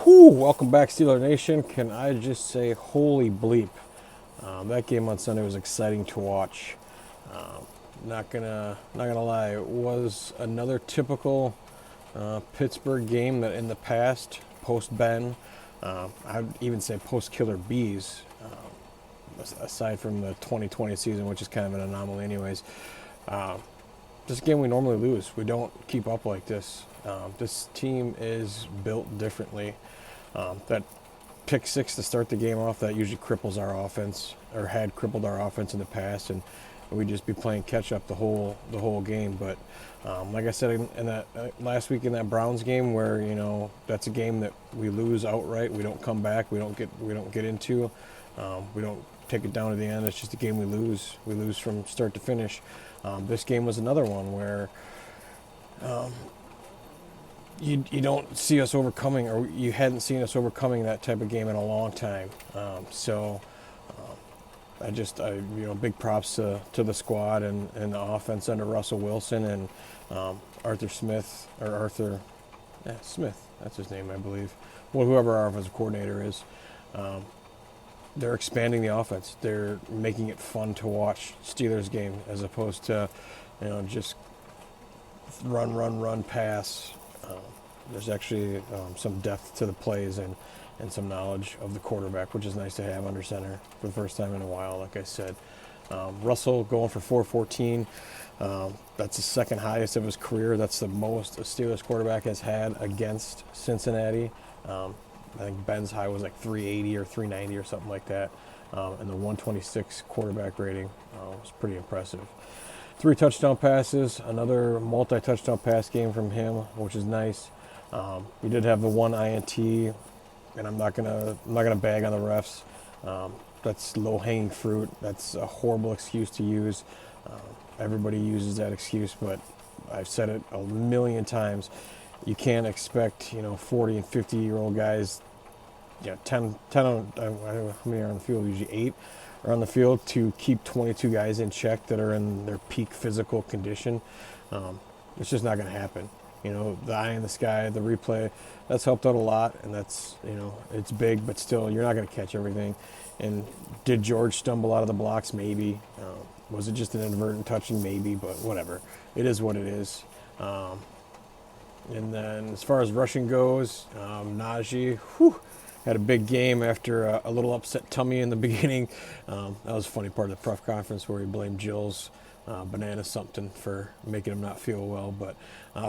Whew, welcome back, Steeler Nation. Can I just say, holy bleep? That game on Sunday was exciting to watch. Not gonna lie, it was another typical Pittsburgh game that in the past, post Ben, I'd even say post Killer Bees, aside from the 2020 season, which is kind of an anomaly, anyways. This game we normally lose. We don't keep up like this. This team is built differently. That pick six to start the game off, that usually cripples our offense, or had crippled our offense in the past, and we'd just be playing catch up the whole game. But like I said in that last week in that Browns game, where that's a game that we lose outright. We don't come back. We don't get into. We don't take it down to the end. It's just a game we lose. We lose from start to finish. This game was another one where you don't see us overcoming, or you hadn't seen us overcoming that type of game in a long time. Big props to the squad and the offense under Russell Wilson and Arthur Smith, Smith, that's his name, I believe. Well, whoever our offensive coordinator is. They're expanding the offense. They're making it fun to watch Steelers game as opposed to, just run, pass. There's actually some depth to the plays and some knowledge of the quarterback, which is nice to have under center for the first time in a while, like I said. Russell going for 414. That's the second highest of his career. That's the most a Steelers quarterback has had against Cincinnati. I think Ben's high was like 380 or 390 or something like that. And the 126 quarterback rating was pretty impressive. 3 touchdown passes, another multi-touchdown pass game from him, which is nice. We did have the one INT, and I'm not gonna bag on the refs. That's low-hanging fruit. That's a horrible excuse to use. Everybody uses that excuse, but I've said it a million times. You can't expect 40 and 50-year-old guys, 10 on, I don't know how many are on the field, usually 8 are on the field, to keep 22 guys in check that are in their peak physical condition. It's just not going to happen. The eye in the sky, the replay, that's helped out a lot, and that's, it's big, but still, you're not going to catch everything. And did George stumble out of the blocks?Maybe. Was it just an inadvertent touching? Maybe, but whatever. It is what it is. And then as far as rushing goes, Najee, had a big game after a little upset tummy in the beginning. That was a funny part of the press conference where he blamed Jill's banana something for making him not feel well. But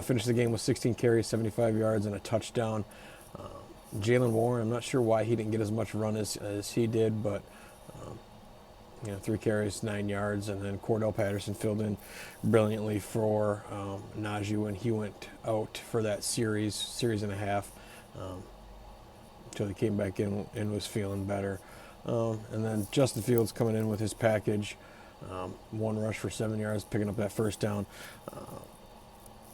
finished the game with 16 carries, 75 yards, and a touchdown. Jalen Warren, I'm not sure why he didn't get as much run as he did, but 3 carries, 9 yards, and then Cordell Patterson filled in brilliantly for Najee when he went out for that series and a half, until he came back in and was feeling better. And then Justin Fields coming in with his package, 1 rush for 7 yards, picking up that first down.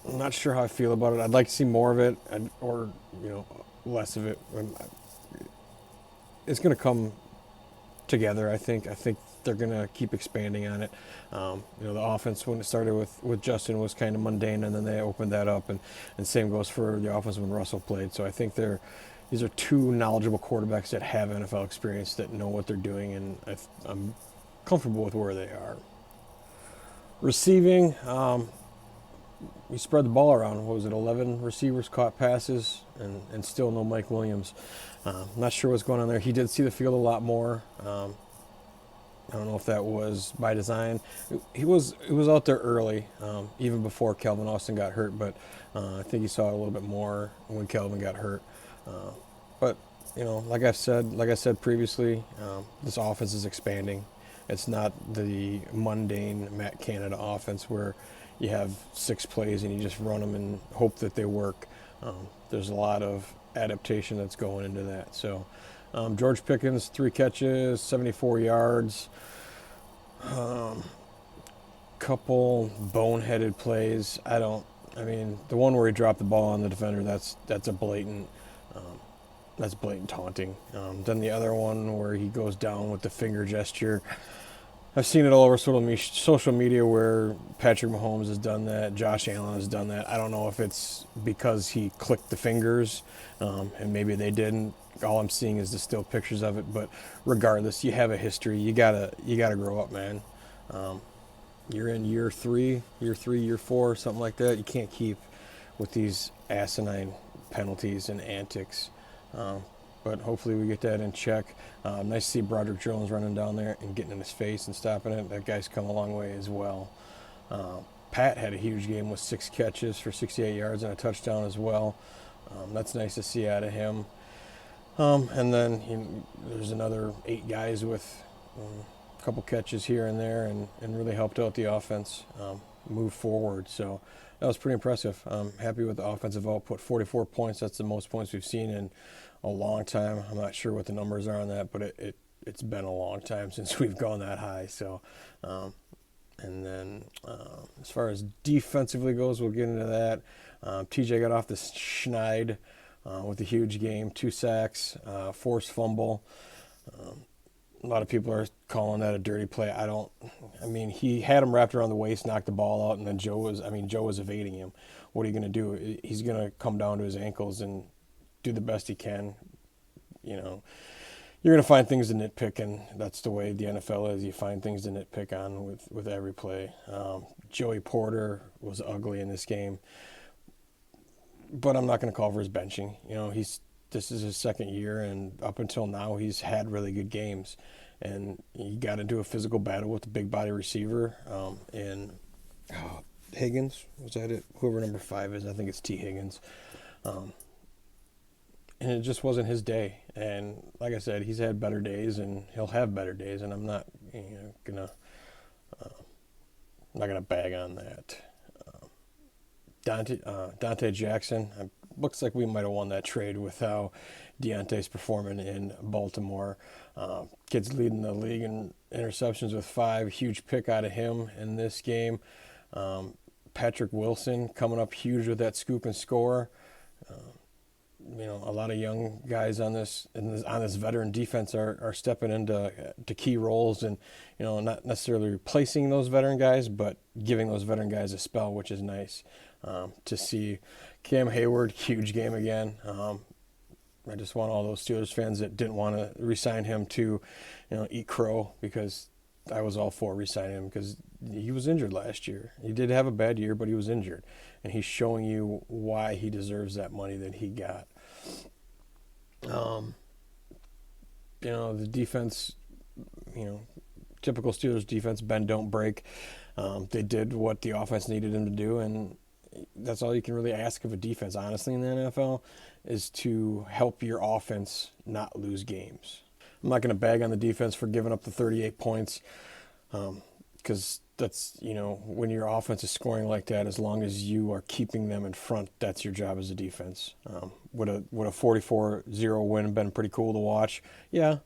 I'm not sure how I feel about it. I'd like to see more of it, or less of it. It's going to come together, I think. I think they're going to keep expanding on it. The offense, when it started with Justin, was kind of mundane, and then they opened that up, and same goes for the offense when Russell played. So I think these are 2 knowledgeable quarterbacks that have NFL experience, that know what they're doing, and I'm comfortable with where they are. Receiving, we spread the ball around. What was it, 11 receivers caught passes, and still no Mike Williams. Not sure what's going on there. He did see the field a lot more. I don't know if that was by design. He was out there early, even before Calvin Austin got hurt, but I think he saw it a little bit more when Calvin got hurt. But like I said previously, this offense is expanding. It's not the mundane Matt Canada offense where you have 6 plays and you just run them and hope that they work. There's a lot of adaptation that's going into that. So George Pickens, 3 catches, 74 yards. Couple boneheaded plays. The one where he dropped the ball on the defender, that's a blatant taunting. Then the other one where he goes down with the finger gesture, I've seen it all over social media where Patrick Mahomes has done that, Josh Allen has done that. I don't know if it's because he clicked the fingers, and maybe they didn't. All I'm seeing is the still pictures of it. But regardless, you have a history. You gotta grow up, man. Um, you're in year 4, something like that. You can't keep with these asinine penalties and antics. Um, but hopefully we get that in check. Nice to see Broderick Jones running down there and getting in his face and stopping it. That guy's come a long way as well. Uh, Pat had a huge game with 6 catches for 68 yards and a touchdown as well. That's nice to see out of him. And then there's another 8 guys with a couple catches here and there and really helped out the offense move forward. So that was pretty impressive. I'm happy with the offensive output. 44 points, that's the most points we've seen in a long time. I'm not sure what the numbers are on that, but it's been a long time since we've gone that high. So, and then as far as defensively goes, we'll get into that. TJ got off the schneid with a huge game, 2 sacks, forced fumble. A lot of people are calling that a dirty play. I mean, he had him wrapped around the waist, knocked the ball out, and then Joe was evading him. What are you going to do? He's going to come down to his ankles and do the best he can. You know, you're going to find things to nitpick, and that's the way the NFL is. You find things to nitpick on with every play. Joey Porter was ugly in this game, but I'm not going to call for his benching. You know, this is his second year, and up until now, he's had really good games. And he got into a physical battle with the big body receiver Higgins. Was that it? Whoever number 5 is, I think it's T. Higgins. And it just wasn't his day. And like I said, he's had better days, and he'll have better days. And I'm not gonna bag on that. Dante Jackson, looks like we might have won that trade with how Deontay's performing in Baltimore. Kid's leading the league in interceptions with 5. Huge pick out of him in this game. Patrick Wilson coming up huge with that scoop and score. A lot of young guys on this veteran defense are stepping into key roles, and not necessarily replacing those veteran guys, but giving those veteran guys a spell, which is nice to see. Cam Hayward, huge game again. I just want all those Steelers fans that didn't want to re-sign him to, eat crow, because I was all for re-signing him because he was injured last year. He did have a bad year, but he was injured, and he's showing you why he deserves that money that he got. The defense, typical Steelers defense, bend don't break. They did what the offense needed them to do, and that's all you can really ask of a defense, honestly, in the NFL, is to help your offense not lose games. I'm not going to bag on the defense for giving up the 38 points, because that's, when your offense is scoring like that, as long as you are keeping them in front, that's your job as a defense. Would a 44-0 win been pretty cool to watch? Yeah,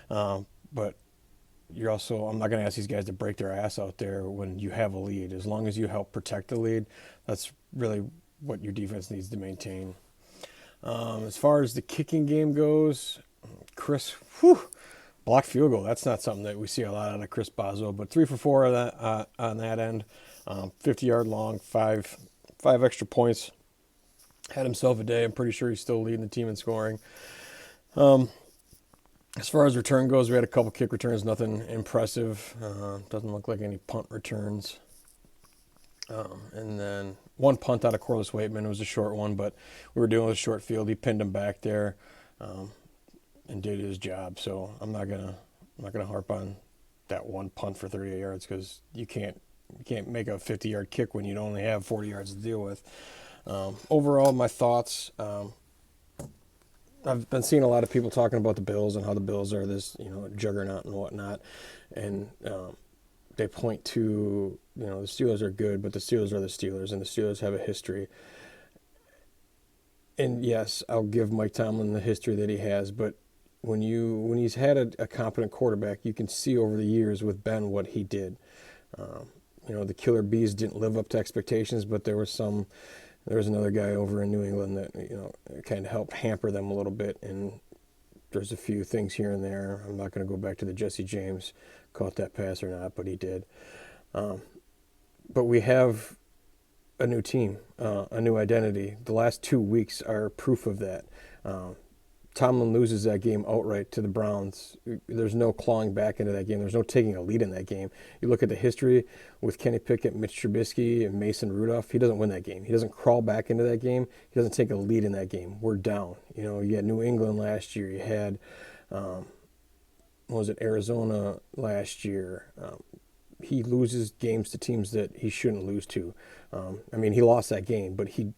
but I'm not going to ask these guys to break their ass out there when you have a lead. As long as you help protect the lead, that's really what your defense needs to maintain. As far as the kicking game goes, Chris, blocked field goal. That's not something that we see a lot out of Chris Boswell, but 3 for 4 on that end. 50-yard long, 5 extra points. Had himself a day. I'm pretty sure he's still leading the team in scoring. As far as return goes, we had a couple kick returns, nothing impressive. Doesn't look like any punt returns. And then one punt out of Corliss Waitman. It was a short one, but we were dealing with a short field. He pinned him back there and did his job. So I'm not gonna harp on that one punt for 38 yards, because you can't make a 50-yard kick when you only have 40 yards to deal with. Overall, my thoughts. I've been seeing a lot of people talking about the Bills and how the Bills are this, juggernaut and whatnot, and they point to, the Steelers are good, but the Steelers are the Steelers, and the Steelers have a history. And yes, I'll give Mike Tomlin the history that he has, but when he's had a competent quarterback, you can see over the years with Ben what he did. The Killer Bees didn't live up to expectations, but there was another guy over in New England that kind of helped hamper them a little bit, and There's a few things here and there. I'm not going to go back to the Jesse James caught that pass or not, but he did. Um, but we have a new team, a new identity. The last 2 weeks are proof of that. Um, Tomlin loses that game outright to the Browns. There's no clawing back into that game. There's no taking a lead in that game. You look at the history with Kenny Pickett, Mitch Trubisky, and Mason Rudolph. He doesn't win that game. He doesn't crawl back into that game. He doesn't take a lead in that game. We're down. You had New England last year. You had, what was it, Arizona last year. He loses games to teams that he shouldn't lose to. He lost that game, but he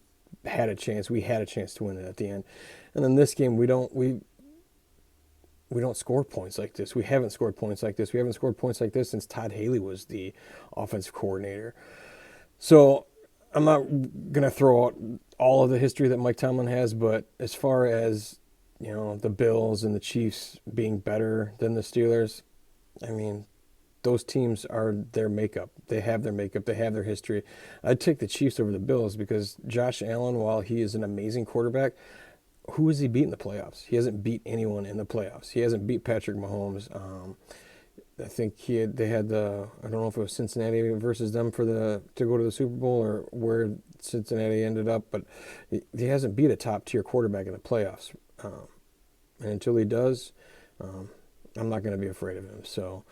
had a chance. We had a chance to win it at the end. And then this game, we don't score points like this. We haven't scored points like this. We haven't scored points like this since Todd Haley was the offensive coordinator. So I'm not going to throw out all of the history that Mike Tomlin has, but as far as, the Bills and the Chiefs being better than the Steelers, those teams are their makeup. They have their makeup. They have their history. I'd take the Chiefs over the Bills because Josh Allen, while he is an amazing quarterback, who has he beat in the playoffs? He hasn't beat anyone in the playoffs. He hasn't beat Patrick Mahomes. I think they had I don't know if it was Cincinnati versus them to go to the Super Bowl or where Cincinnati ended up, but he hasn't beat a top tier quarterback in the playoffs. And until he does, I'm not going to be afraid of him. So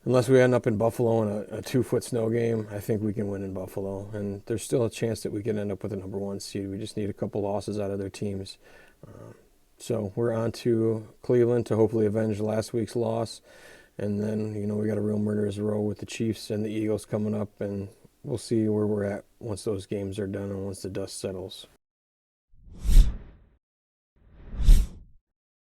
unless we end up in Buffalo in a 2-foot snow game, I think we can win in Buffalo. And there's still a chance that we can end up with a number 1 seed. We just need a couple losses out of their teams. So we're on to Cleveland to hopefully avenge last week's loss. And then, we got a real murderer's row with the Chiefs and the Eagles coming up. And we'll see where we're at once those games are done and once the dust settles.